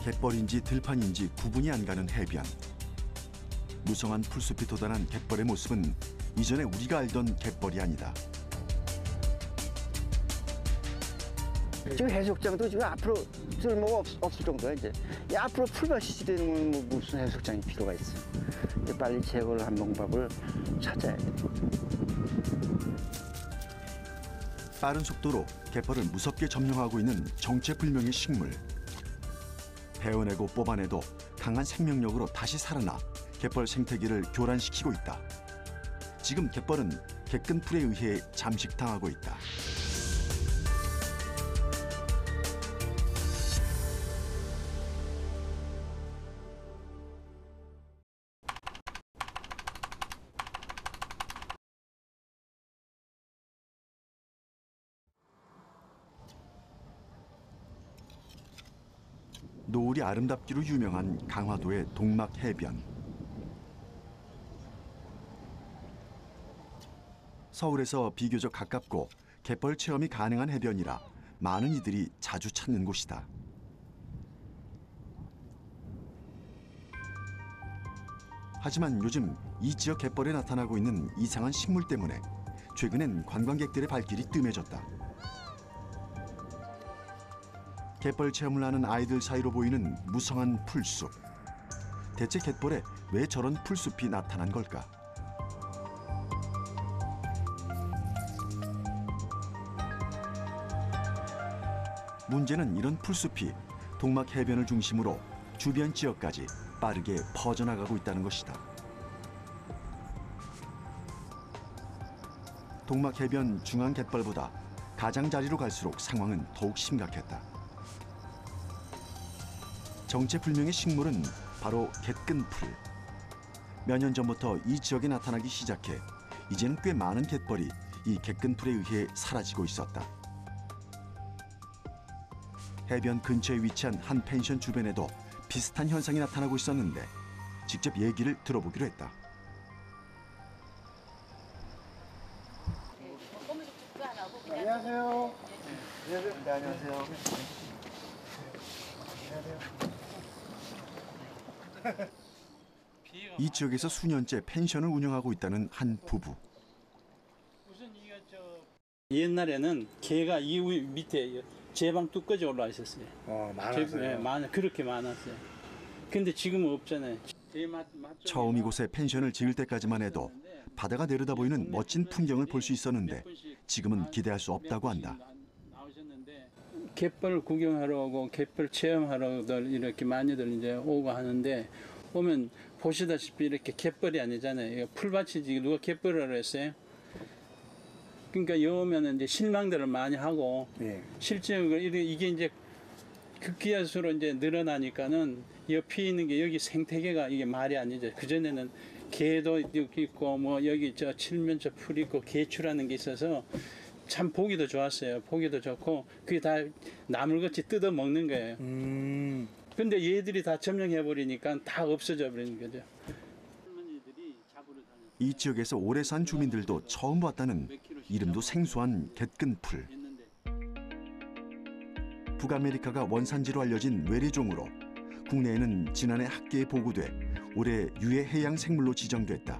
갯벌인지 들판인지 구분이 안 가는 해변. 무성한 풀숲이 돋아난 갯벌의 모습은 이전에 우리가 알던 갯벌이 아니다. 지금 해수욕장도 지금 앞으로 쓸모가 없을 정도야 이제. 이 앞으로 풀밭이 되는 건 무슨 해수욕장이 필요가 있어. 빨리 제거를 한 방법을 찾아야 돼. 빠른 속도로 갯벌을 무섭게 점령하고 있는 정체불명의 식물. 베어내고 뽑아내도 강한 생명력으로 다시 살아나 갯벌 생태계를 교란시키고 있다. 지금 갯벌은 갯근풀에 의해 잠식당하고 있다. 노을이 아름답기로 유명한 강화도의 동막 해변. 서울에서 비교적 가깝고 갯벌 체험이 가능한 해변이라 많은 이들이 자주 찾는 곳이다. 하지만 요즘 이 지역 갯벌에 나타나고 있는 이상한 식물 때문에 최근엔 관광객들의 발길이 뜸해졌다. 갯벌 체험을 하는 아이들 사이로 보이는 무성한 풀숲. 대체 갯벌에 왜 저런 풀숲이 나타난 걸까? 문제는 이런 풀숲이 동막 해변을 중심으로 주변 지역까지 빠르게 퍼져나가고 있다는 것이다. 동막 해변 중앙 갯벌보다 가장자리로 갈수록 상황은 더욱 심각했다. 정체불명의 식물은 바로 갯근풀. 몇 년 전부터 이 지역에 나타나기 시작해 이제는 꽤 많은 갯벌이 이 갯근풀에 의해 사라지고 있었다. 해변 근처에 위치한 한 펜션 주변에도 비슷한 현상이 나타나고 있었는데 직접 얘기를 들어보기로 했다. 안녕하세요. 안녕하세요. 네, 안녕하세요. 이 지역에서 수년째 펜션을 운영하고 있다는 한 부부. 옛날에는 개가 이 밑에 제방 뚝까지 올라와 있었어요. 많았어요. 그렇게 많았어요. 근데 지금은 없잖아요. 처음 이곳에 펜션을 지을 때까지만 해도 바다가 내려다 보이는 멋진 풍경을 볼 수 있었는데 지금은 기대할 수 없다고 한다. 갯벌 구경하러 오고 갯벌 체험하러들 이렇게 많이들 이제 오고 하는데 오면 보시다시피 이렇게 갯벌이 아니잖아요. 풀밭이지 누가 갯벌이라고 했어요? 그러니까 여오면 이제 실망들을 많이 하고 실제로 이게 이제 극기야수로 이제 늘어나니까는 옆에 있는 게 여기 생태계가 이게 말이 아니죠. 그 전에는 개도 있고 뭐 여기 저 칠면조 풀 있고 개추라는 게 있어서 참 보기도 좋았어요. 보기도 좋고 그게 다 나물같이 뜯어 먹는 거예요. 근데 얘들이 다 점령해 버리니까 다 없어져 버리는 거죠. 이 지역에서 오래 산 주민들도 처음 봤다는 이름도 생소한 갯근풀. 북아메리카가 원산지로 알려진 외래종으로 국내에는 지난해 학계에 보고돼 올해 유해 해양 생물로 지정됐다.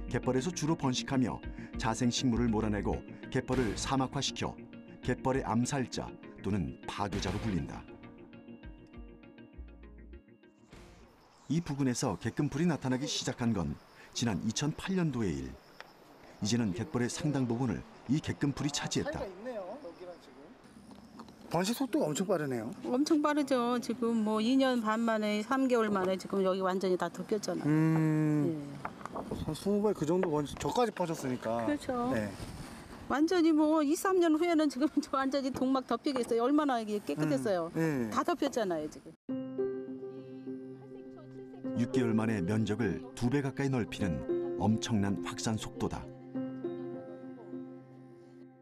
갯벌에서 주로 번식하며 자생식물을 몰아내고 갯벌을 사막화시켜 갯벌의 암살자 또는 파괴자로 불린다. 이 부근에서 갯근풀이 나타나기 시작한 건 지난 2008년도의 일. 이제는 갯벌의 상당 부분을 이 갯근풀이 차지했다. 번식 속도가 엄청 빠르네요. 엄청 빠르죠. 지금 뭐 2년 반 만에 3개월 만에 지금 여기 완전히 다 덮였잖아요. 한 20배 그 정도 번식, 저까지 퍼졌으니까. 그렇죠. 네. 완전히 뭐 2, 3년 후에는 지금 완전히 동막 덮이겠어요. 얼마나 이게 깨끗했어요. 다 덮였잖아요, 지금. 6개월 만에 면적을 2배 가까이 넓히는 엄청난 확산 속도다.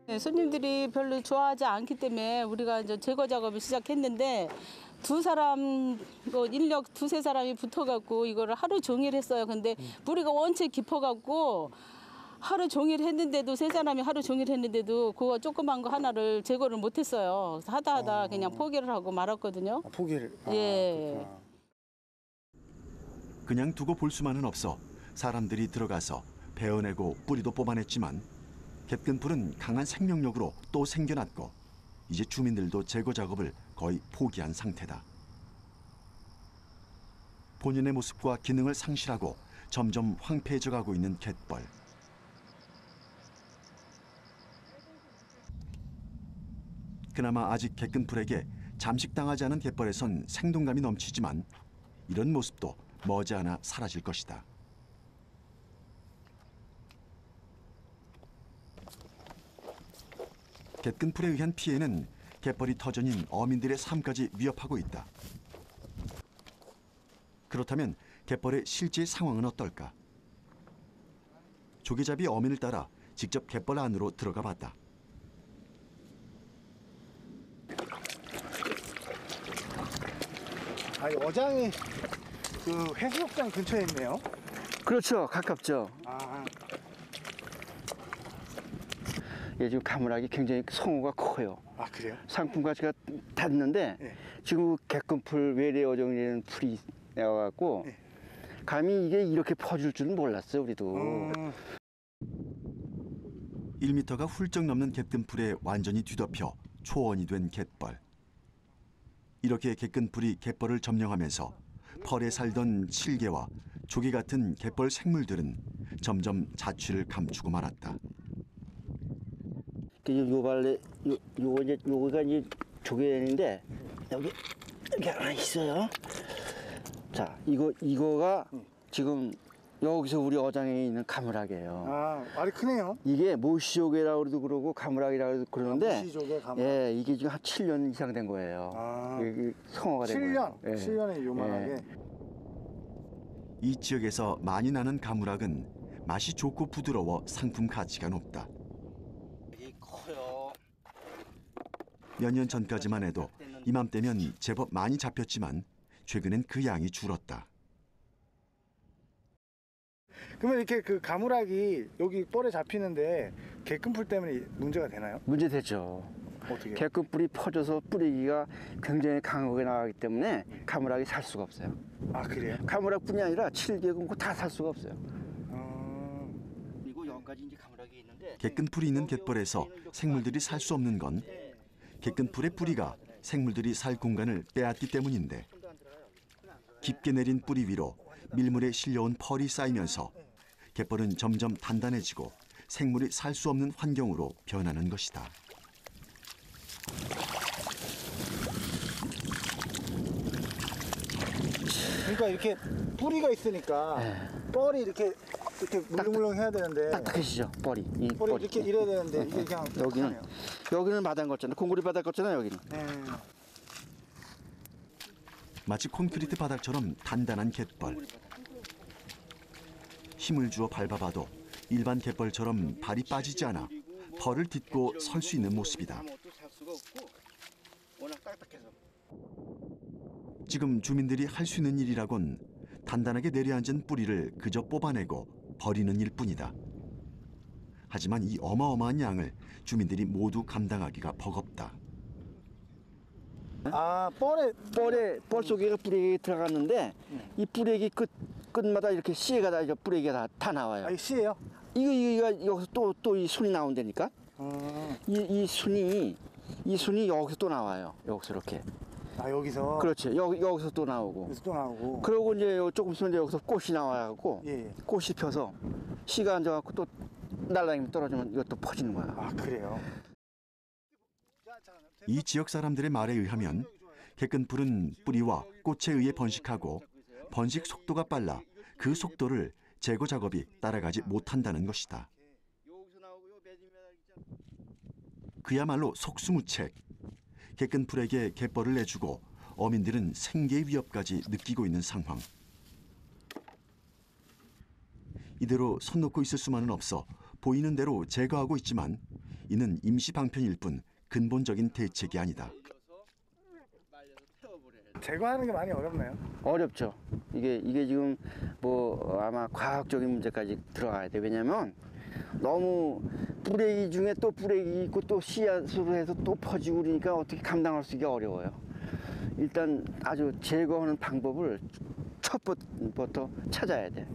네, 손님들이 별로 좋아하지 않기 때문에 우리가 이제 제거 작업을 시작했는데 인력 두세 사람이 붙어갖고 이거를 하루 종일 했어요. 근데 뿌리가 원체 깊어갖고 하루 종일 했는데도 세 사람이 하루 종일 했는데도 그거 조그만 거 하나를 제거를 못했어요. 그래서 하다 그냥 포기를 하고 말았거든요. 포기를. 예. 그렇구나. 그냥 두고 볼 수만은 없어 사람들이 들어가서 베어내고 뿌리도 뽑아냈지만 갯근풀은 강한 생명력으로 또 생겨났고 이제 주민들도 제거 작업을 거의 포기한 상태다. 본연의 모습과 기능을 상실하고 점점 황폐해져가고 있는 갯벌. 그나마 아직 갯근풀에게 잠식당하지 않은 갯벌에선 생동감이 넘치지만 이런 모습도 머지않아 사라질 것이다. 갯근풀에 의한 피해는 갯벌이 터전인 어민들의 삶까지 위협하고 있다. 그렇다면 갯벌의 실제 상황은 어떨까? 조개잡이 어민을 따라 직접 갯벌 안으로 들어가 봤다. 아니, 어장이 그 해수욕장 근처에 있네요. 그렇죠. 가깝죠. 아, 예, 지금 가물하기 굉장히 성어가 커요. 아 그래요? 상품 가치가 닿는데 네. 지금 갯금풀 외래 어종이라는 풀이 나와갖고 네. 감히 이게 이렇게 퍼질 줄은 몰랐어요, 우리도. 1m가 훌쩍 넘는 갯근풀에 완전히 뒤덮여 초원이 된 갯벌. 이렇게 갯근풀이 갯벌을 점령하면서 펄에 살던 칠개와 조개 같은 갯벌 생물들은 점점 자취를 감추고 말았다. 요거가 이제 조개인데 여기 이렇게 하나 있어요. 자, 이거가 지금 여기서 우리 어장에 있는 가물학이에요. 아, 알이 크네요. 이게 모시조개라고도 그러고 가물학이라고 그러는데, 모시조개, 가물학. 예, 이게 지금 한 7년 이상 된 거예요. 아, 이게 성어가 된 7년? 거예요. 예. 7년에 요만하게. 예. 이 지역에서 많이 나는 가물학은 맛이 좋고 부드러워 상품 가치가 높다. 이게 커요. 몇 년 전까지만 해도 이맘때면 제법 많이 잡혔지만 최근엔 그 양이 줄었다. 그러면 이렇게 그 가물학이 여기 뻘에 잡히는데 갯금풀 때문에 문제가 되나요? 문제 되죠. 어떻게? 갯끝불이 퍼져서 뿌리기가 굉장히 강하게 나가기 때문에 가물학이 살 수가 없어요. 아 그래요? 가물학뿐이 아니라 칠개군고 다 살 수가 없어요. 그리고 여기까지 이제 가물학이 있는데 갯근풀이 있는 갯벌에서 생물들이 살 수 없는 건 갯근풀의 뿌리가 생물들이 살 공간을 빼앗기 때문인데 깊게 내린 뿌리 위로 밀물에 실려온 펄이 쌓이면서 갯벌은 점점 단단해지고 생물이 살 수 없는 환경으로 변하는 것이다. 그러니까 이렇게 뿌리가 있으니까 뻘이 이렇게 물렁물렁 해야 되는데 딱딱해지죠, 뻘이. 이 뻘이 이렇게 이래야 되는데 이게 그냥 여기는 여기는 마당 걷잖아. 공구리 바닥 걷잖아, 여기는. 마치 콘크리트 바닥처럼 단단한 갯벌. 힘을 주어 밟아봐도 일반 갯벌처럼 발이 빠지지 않아 펄을 딛고 설 수 있는 모습이다. 지금 주민들이 할 수 있는 일이라곤 단단하게 내려앉은 뿌리를 그저 뽑아내고 버리는 일뿐이다. 하지만 이 어마어마한 양을 주민들이 모두 감당하기가 버겁다. 아 뻘 속에 뿌리가 들어갔는데 이 뿌리기 끝마다 이렇게 씨가 다 뿌리가 다 나와요. 아, 이 씨예요? 이거 여기서 또 이 순이 나온다니까. 이 순이 여기서 또 나와요. 여기서 이렇게. 아 여기서. 그렇지. 여기서 또 나오고. 여기서 또 나오고. 그러고 이제 조금 있으면 여기서 꽃이 나와갖고 예. 꽃이 펴서 씨가 앉아갖고 또 날라다니면 떨어지면 이것도 퍼지는 거야. 아 그래요? 이 지역 사람들의 말에 의하면 갯근풀은 뿌리와 꽃에 의해 번식하고 번식 속도가 빨라 그 속도를 제거 작업이 따라가지 못한다는 것이다. 그야말로 속수무책. 갯근풀에게 갯벌을 내주고 어민들은 생계의 위협까지 느끼고 있는 상황. 이대로 손 놓고 있을 수만은 없어 보이는 대로 제거하고 있지만 이는 임시 방편일 뿐 근본적인 대책이 아니다. 제거하는 게 많이 어렵나요? 어렵죠. 이게 지금 뭐 아마 과학적인 문제까지 들어가야 돼. 왜냐면 너무 뿌레기 중에 또 뿌레기 있고 또 씨앗으로 해서 또 퍼지고 그러니까 어떻게 감당할 수 있기가 어려워요. 일단 아주 제거하는 방법을 첫부터 찾아야 돼.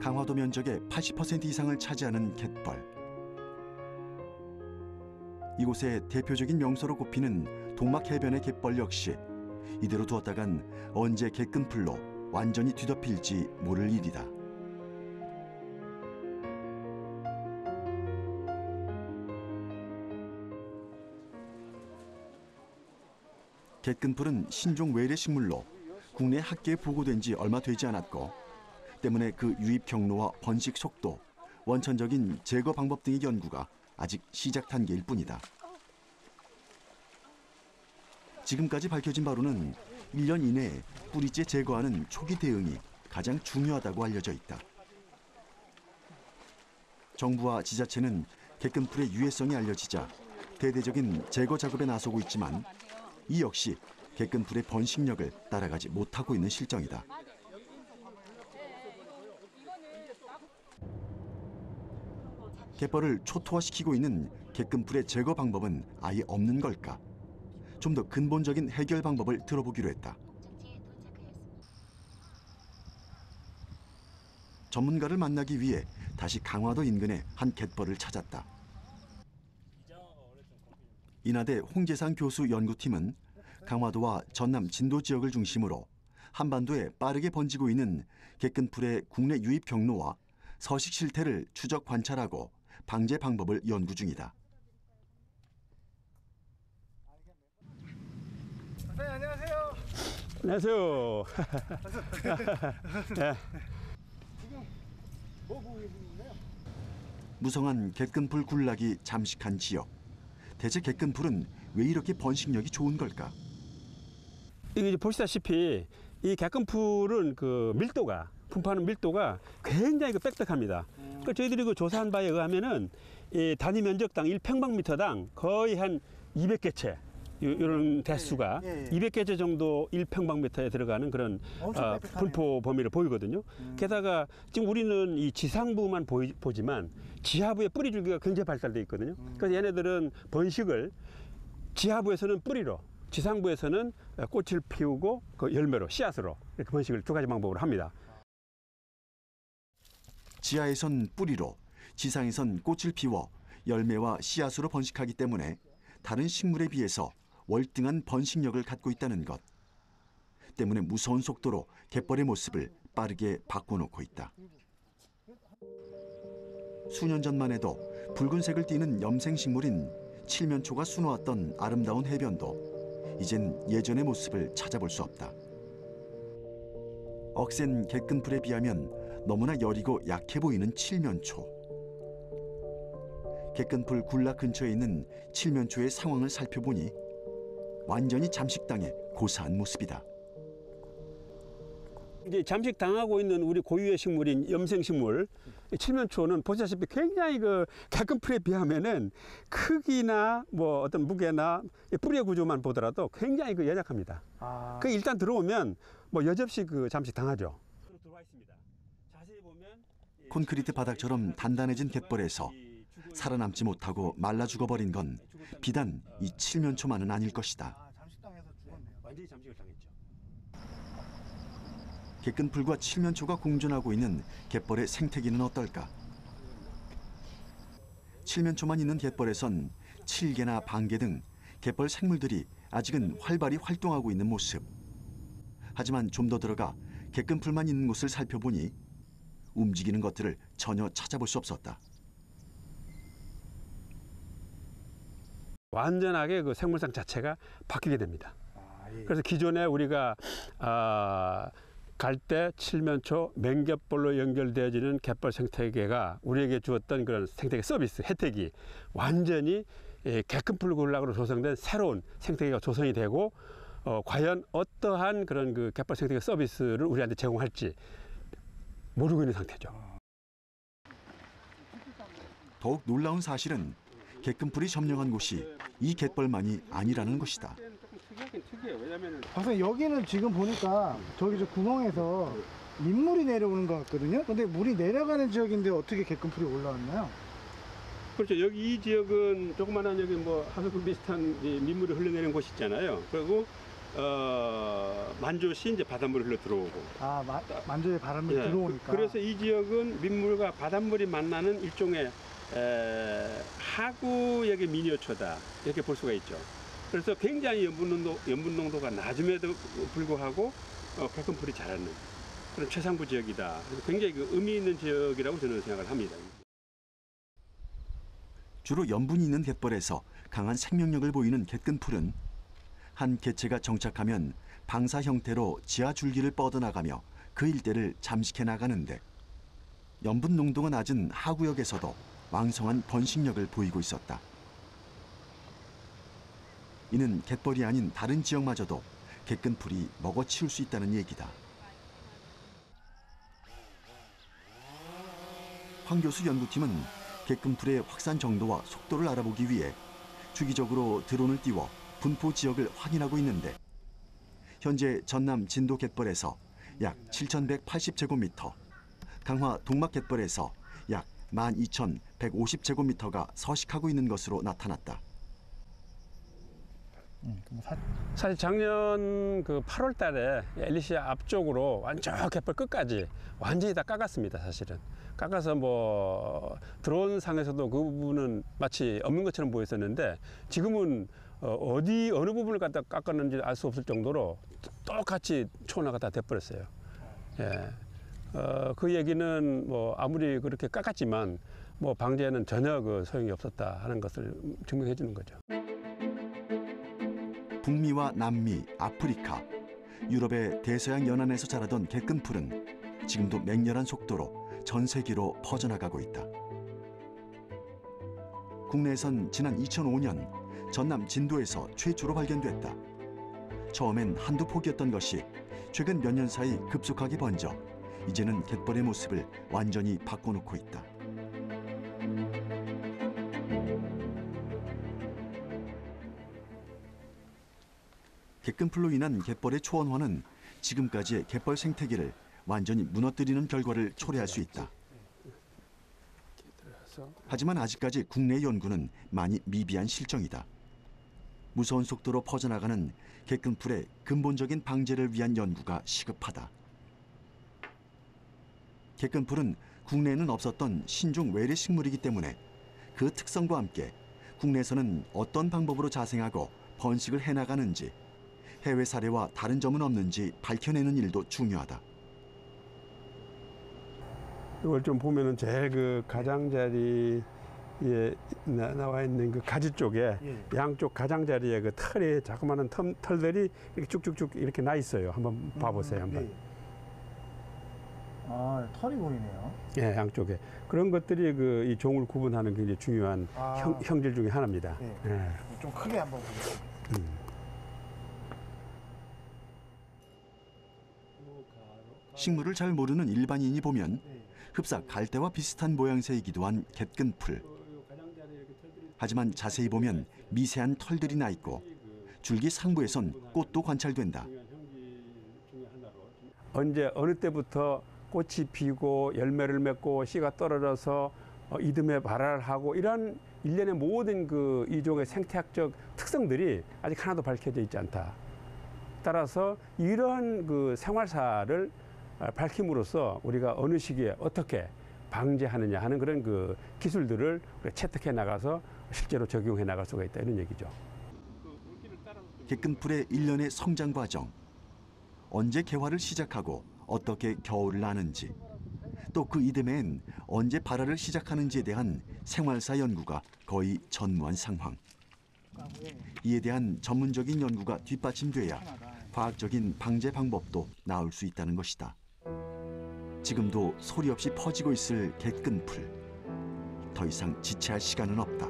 강화도 면적의 80% 이상을 차지하는 갯벌. 이곳의 대표적인 명소로 꼽히는 동막 해변의 갯벌 역시 이대로 두었다간 언제 갯금풀로 완전히 뒤덮일지 모를 일이다. 갯금풀은 신종 외래 식물로 국내 학계에 보고된 지 얼마 되지 않았고 때문에 그 유입 경로와 번식 속도, 원천적인 제거 방법 등의 연구가 아직 시작 단계일 뿐이다. 지금까지 밝혀진 바로는 1년 이내에 뿌리째 제거하는 초기 대응이 가장 중요하다고 알려져 있다. 정부와 지자체는 갯금풀의 유해성이 알려지자 대대적인 제거 작업에 나서고 있지만 이 역시 갯금풀의 번식력을 따라가지 못하고 있는 실정이다. 갯벌을 초토화시키고 있는 갯금풀의 제거 방법은 아예 없는 걸까? 좀 더 근본적인 해결 방법을 들어보기로 했다. 전문가를 만나기 위해 다시 강화도 인근의 한 갯벌을 찾았다. 인하대 홍재상 교수 연구팀은 강화도와 전남 진도 지역을 중심으로 한반도에 빠르게 번지고 있는 갯금풀의 국내 유입 경로와 서식 실태를 추적 관찰하고 방제 방법을 연구 중이다. 선생님 안녕하세요. 안녕하세요. 네. 지금 뭐 보고 계시는데요? 무성한 갯금풀 군락이 잠식한 지역. 대체 갯금풀은 왜 이렇게 번식력이 좋은 걸까? 이게 보시다시피 이 갯금풀은 그 밀도가 분포하는 밀도가 굉장히 빽빽합니다. 그 저희들이 그 조사한 바에 의하면은 이 단위 면적당 1평방미터당 거의 한 200개체 이런 대수가 200개체 정도 1평방미터에 들어가는 그런 분포 범위를 보이거든요. 게다가 지금 우리는 이 지상부만 보지만 지하부에 뿌리 줄기가 굉장히 발달돼 있거든요. 그래서 얘네들은 번식을 지하부에서는 뿌리로, 지상부에서는 꽃을 피우고 그 열매로, 씨앗으로 이렇게 번식을 두 가지 방법으로 합니다. 지하에선 뿌리로, 지상에선 꽃을 피워 열매와 씨앗으로 번식하기 때문에 다른 식물에 비해서 월등한 번식력을 갖고 있다는 것. 때문에 무서운 속도로 갯벌의 모습을 빠르게 바꿔놓고 있다. 수년 전만 해도 붉은색을 띠는 염생식물인 칠면초가 수놓았던 아름다운 해변도 이젠 예전의 모습을 찾아볼 수 없다. 억센 갯금풀에 비하면 너무나 여리고 약해 보이는 칠면초. 갯금풀 군락 근처에 있는 칠면초의 상황을 살펴보니 완전히 잠식당해 고사한 모습이다. 이제 잠식당하고 있는 우리 고유의 식물인 염생식물 칠면초는 보시다시피 굉장히 그 갯금풀에 비하면은 크기나 뭐 어떤 무게나 뿌리의 구조만 보더라도 굉장히 그 연약합니다. 그 일단 들어오면 뭐 여지없이 그 잠식당하죠. 들어와 있습니다. 자세히 보면 콘크리트 바닥처럼 단단해진 갯벌에서 살아남지 못하고 말라 죽어버린 건 비단 이 칠면초만은 아닐 것이다. 잠식당해서 죽었네요. 완전히 잠식을 당했죠. 갯금풀과 칠면초가 공존하고 있는 갯벌의 생태계는 어떨까? 칠면초만 있는 갯벌에선 칠개나 방개 등 갯벌 생물들이 아직은 활발히 활동하고 있는 모습. 하지만 좀 더 들어가 갯금풀만 있는 곳을 살펴보니 움직이는 것들을 전혀 찾아볼 수 없었다. 완전하게 그 생물상 자체가 바뀌게 됩니다. 그래서 기존에 우리가 갈대, 칠면초, 맹갯벌로 연결되어지는 갯벌 생태계가 우리에게 주었던 그런 생태계 서비스, 혜택이 완전히 갯금풀 군락으로 조성된 새로운 생태계가 조성이 되고 과연 어떠한 그런 그 갯벌 생태계 서비스를 우리한테 제공할지 모르고 있는 상태죠. 더욱 놀라운 사실은 갯금풀이 점령한 곳이 이 갯벌만이 아니라는 것이다. 특이해요. 왜냐면은 박사님 여기는 지금 보니까 저기 저 구멍에서 민물이 내려오는 것 같거든요. 근데 물이 내려가는 지역인데 어떻게 개끈풀이 올라왔나요? 그렇죠. 여기 이 지역은 조그마한 여기 뭐 하수구 비슷한 이 민물이 흘러내리는 곳이 있잖아요. 그리고 만조시 이제 바닷물이 흘러 들어오고. 만조에 바람이 예, 들어오니까. 그래서 이 지역은 민물과 바닷물이 만나는 일종의 하구역의 미니어처다 이렇게 볼 수가 있죠. 그래서 굉장히 염분 농도가 낮음에도 불구하고 개끈풀이 자라는 그런 최상부 지역이다. 그래서 굉장히 그 의미 있는 지역이라고 저는 생각을 합니다. 주로 염분이 있는 갯벌에서 강한 생명력을 보이는 개끈풀은 한 개체가 정착하면 방사 형태로 지하 줄기를 뻗어나가며 그 일대를 잠식해 나가는데 염분 농도가 낮은 하구역에서도 왕성한 번식력을 보이고 있었다. 이는 갯벌이 아닌 다른 지역마저도 개끈풀이 먹어치울 수 있다는 얘기다. 황 교수 연구팀은 개끈풀의 확산 정도와 속도를 알아보기 위해 주기적으로 드론을 띄워 분포 지역을 확인하고 있는데 현재 전남 진도 갯벌에서 약 7,180제곱미터, 강화 동막 갯벌에서 약 12,150제곱미터가 서식하고 있는 것으로 나타났다. 사실 작년 그 8월 달에 엘리시아 앞쪽으로 완전 갯벌 끝까지 완전히 다 깎았습니다. 사실은 깎아서 뭐 드론 상에서도 그 부분은 마치 없는 것처럼 보였었는데 지금은 어느 부분을 갖다 깎았는지 알 수 없을 정도로 똑같이 초원화가 다 돼버렸어요. 예. 그 얘기는 뭐 아무리 그렇게 깎았지만 뭐 방제에는 전혀 그 소용이 없었다 하는 것을 증명해 주는 거죠. 북미와 남미, 아프리카, 유럽의 대서양 연안에서 자라던 개끈풀은 지금도 맹렬한 속도로 전 세계로 퍼져나가고 있다. 국내에선 지난 2005년 전남 진도에서 최초로 발견됐다. 처음엔 한두 포기였던 것이 최근 몇 년 사이 급속하게 번져 이제는 갯벌의 모습을 완전히 바꿔놓고 있다. 개끈풀로 인한 갯벌의 초원화는 지금까지의 갯벌 생태계를 완전히 무너뜨리는 결과를 초래할 수 있다. 하지만 아직까지 국내 연구는 많이 미비한 실정이다. 무서운 속도로 퍼져나가는 개끈풀의 근본적인 방제를 위한 연구가 시급하다. 개끈풀은 국내에는 없었던 신종 외래 식물이기 때문에 그 특성과 함께 국내에서는 어떤 방법으로 자생하고 번식을 해나가는지 해외 사례와 다른 점은 없는지 밝혀내는 일도 중요하다. 이걸 좀 보면은 제일 그 가장자리에 나와 있는 그 가지 쪽에 양쪽 가장자리에 그 털이 자그마한 털들이 이렇게 쭉쭉쭉 이렇게 나 있어요. 한번 봐보세요. 한번. 아, 털이 보이네요. 예, 양쪽에 그런 것들이 그 이 종을 구분하는 굉장히 중요한 형질 중에 하나입니다. 네. 예. 좀 크게 한번 보겠습니다. 식물을 잘 모르는 일반인이 보면 흡사 갈대와 비슷한 모양새이기도 한 개끈풀. 하지만 자세히 보면 미세한 털들이 나 있고 줄기 상부에선 꽃도 관찰된다. 언제 어느 때부터 꽃이 피고 열매를 맺고 씨가 떨어져서 이듬해 발화를 하고 이런 일련의 모든 그 이종의 생태학적 특성들이 아직 하나도 밝혀져 있지 않다. 따라서 이런 그 생활사를 밝힘으로써 우리가 어느 시기에 어떻게 방제하느냐 하는 그런 그 기술들을 채택해 나가서 실제로 적용해 나갈 수가 있다 이런 얘기죠. 개끈풀의 일련의 성장 과정, 언제 개화를 시작하고 어떻게 겨울을 나는지, 또 그 이듬해엔 언제 발화를 시작하는지에 대한 생활사 연구가 거의 전무한 상황. 이에 대한 전문적인 연구가 뒷받침돼야 과학적인 방제 방법도 나올 수 있다는 것이다. 지금도 소리 없이 퍼지고 있을 개끈풀. 더 이상 지체할 시간은 없다.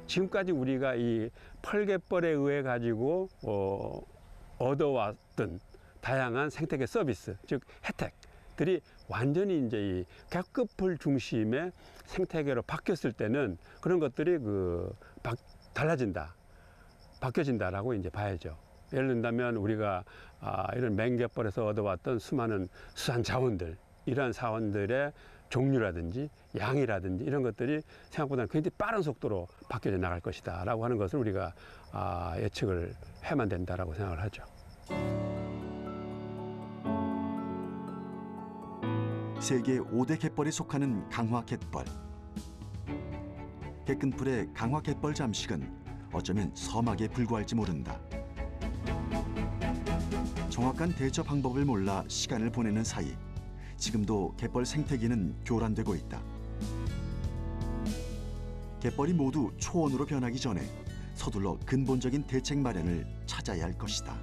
지금까지 우리가 이 펄갯벌에 의해 가지고 얻어왔던 다양한 생태계 서비스, 즉 혜택들이 완전히 이제 이 갯끝풀 중심의 생태계로 바뀌었을 때는 그런 것들이 달라진다, 바뀌어진다라고 이제 봐야죠. 예를 든다면 우리가 이런 맹갯벌에서 얻어왔던 수많은 수산 자원들, 이러한 사원들의 종류라든지 양이라든지 이런 것들이 생각보다 굉장히 빠른 속도로 바뀌어져 나갈 것이다 라고 하는 것을 우리가 예측을 해만 된다라고 생각을 하죠. 세계 5대 갯벌에 속하는 강화갯벌. 개끈풀의 강화갯벌 잠식은 어쩌면 서막에 불과할지 모른다. 정확한 대처 방법을 몰라 시간을 보내는 사이 지금도 갯벌 생태계는 교란되고 있다. 갯벌이 모두 초원으로 변하기 전에 서둘러 근본적인 대책 마련을 찾아야 할 것이다.